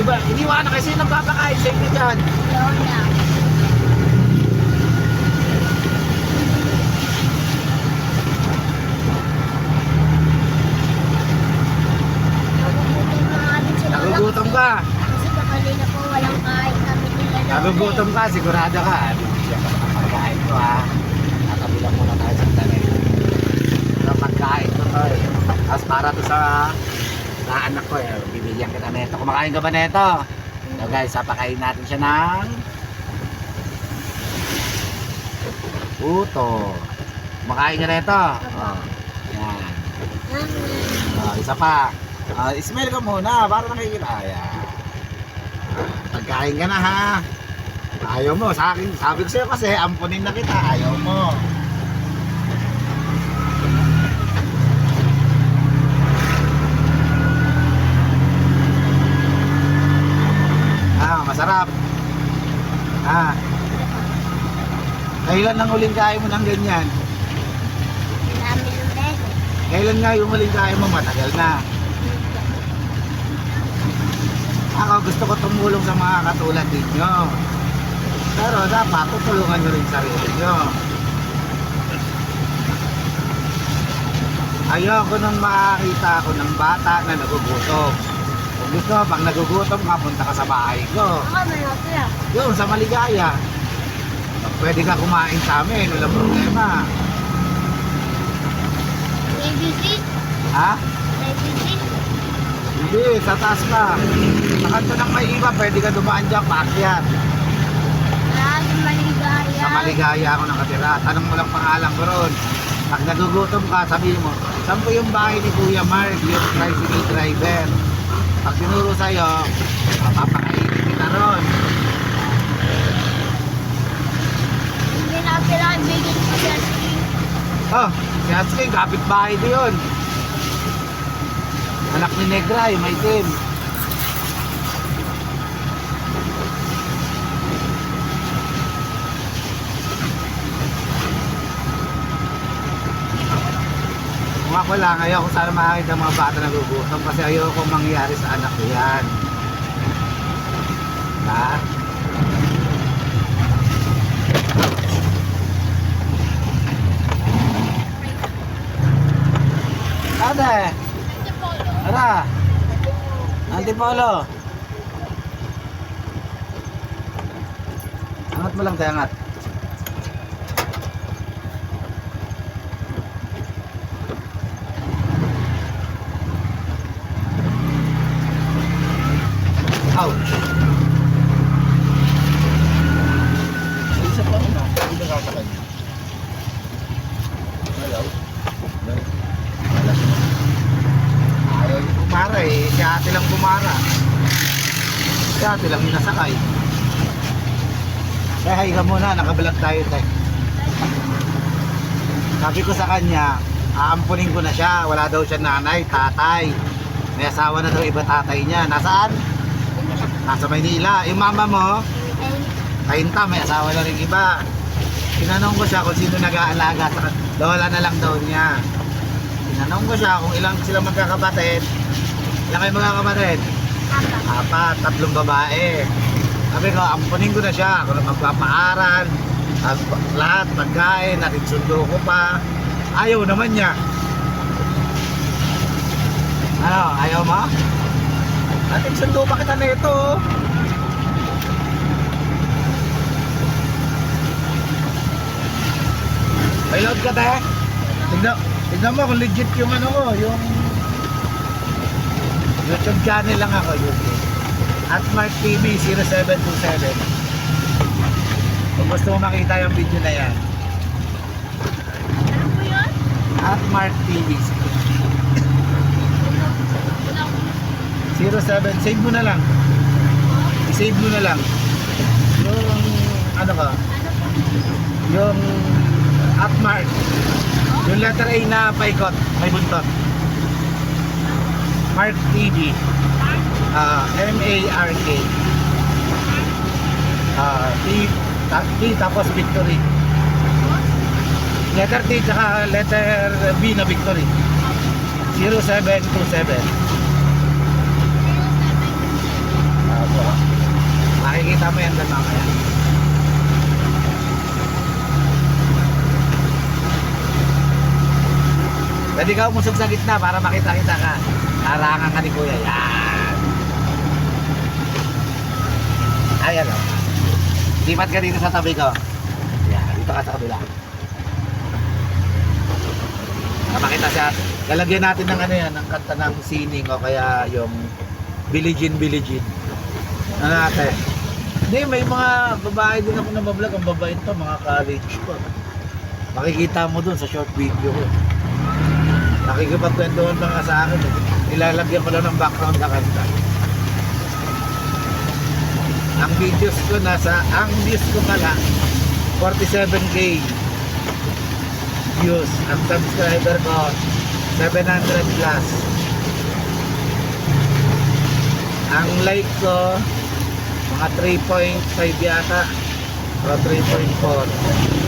Di ba? Iniwanan kasi nagpapakain sa inyo dyan. Lola. Nagugutom na nga din si Lola. Nagugutom ka. Kasi kanina po walang kain kami nila Lola. Nagugutom ka, sigurado ka. Bibigyan ka ng pagkain ko ha. Nakabilang muna tayo sa tanin. Ito pagkain ko to eh. Tapos para to sa anak ko eh. Bibigyan kita neto. Kumakain ka ba neto? So guys, papakain natin siya ng puto. Kumakain ka neto. Oh, yan. Oh, isa pa. Smell ka muna para nakikita. Ayan. Pagkain ka na ha. Ayaw mo sa akin. Sabi ko sa'yo kasi ampunin na kita. Ayaw mo. Masarap. Kailan ang huling kain mo ng ganyan? Namin ulit. Kailan nga yung huling kain mo? Matagal na. Ako gusto ko tumulong sa mga katulad ninyo. Pero dapat tutulungan nyo rin sarili nyo. Ayoko nung makakita ako ng bata na nagugutom. Kung gusto mo, pag nagugutom ka, punta ka sa bahay ko. Ako malaki ah. Yun, sa Maligaya. Pwede ka kumain sa amin, walang problema. ABC? Ha? ABC? Hindi, sa taas ka. Sa kanto ng may iba, pwede ka dumaan dyan, paakyat. Sa Maligaya. Sa Maligaya ako nakatira. Tanong mo lang pangalan ko ron. Pag nagugutom ka, sabihin mo, saan po yung bahay ni Kuya Mark, yung tricycle driver? Pag tinuro sa'yo, papakainin kita ron. Hindi na kailangan bigyan ko si Asking. Oh, si Asking, kapitbahay ko yun. Anak ni Negra, yung may team. Kung ako lang, ayaw ko sana makakita ng mga bata na nagugutom kasi ayaw kong mangyari sa anak ko yan. Diba? Ate! Tara! Antipolo! Angat mo lang tayo, angat. Ouch! Isa pa na, hindi nakakakay. Hello? Ayaw yung bumara eh, si ate lang bumara. Si ate lang yung nasakay. Kaya hay ka muna, nakabalag tayo tayo. Sabi ko sa kanya, aampunin ko na siya, wala daw siya nanay, tatay. May asawa na daw iba tatay niya. Nasaan? Nasa Maynila. Yung mama mo, kainta, may asawa na rin iba. Tinanong ko siya kung sino nag-aalaga sa lola na lang daw niya. Tinanong ko siya kung ilang sila magkakapatid. Ilang kayo magkakapatid? Apat, 3 babae. Sabi ko, ampunin ko na siya. Ako na magpapaaral, lahat, pagkain, natin sundo ko pa. Ayaw naman niya. Ano, ayaw mo? Natin sundo pa kita nito. May load ka tayo? Tignan mo kung legit yung ano ko, yung YouTube channel lang ako, YouTube. Atmark TV 0727. Kung gusto mo makita yung video na yan. Ano po yun? Atmark TV 07, save mo na lang. I-save mo na lang. Yung ano ka? Yung Atmark. Yung letter A na paikot, may buntot. Mark TV. M-A-R-K. T tapos Victory. Letter T tsaka letter B na Victory. 0727. mo yan doon mamaya. Pwede ka umusog sa gitna para makita-kita ka. Harangan ka ni Kuya. Yan. Ayan o. Lipat ka dito sa tabi ko. Yan. Dito ka sa kabila. Para makita siya. Lalagyan natin ng ano yan, ng kanta ng sining o kaya yung Biligin. Ano natin? Hindi, may mga babae din ako na mablog. Ang babae ito, mga college ko. Makikita mo dun sa short video ko. Nakikipagkwentuhan pa nga sa akin. Ilalagyan ko lang ng background na kanta. Ang videos ko ang views ko pala 47k views. Ang subscriber ko 700 plus. Ang like ko mga 3.5 yata o 3.4.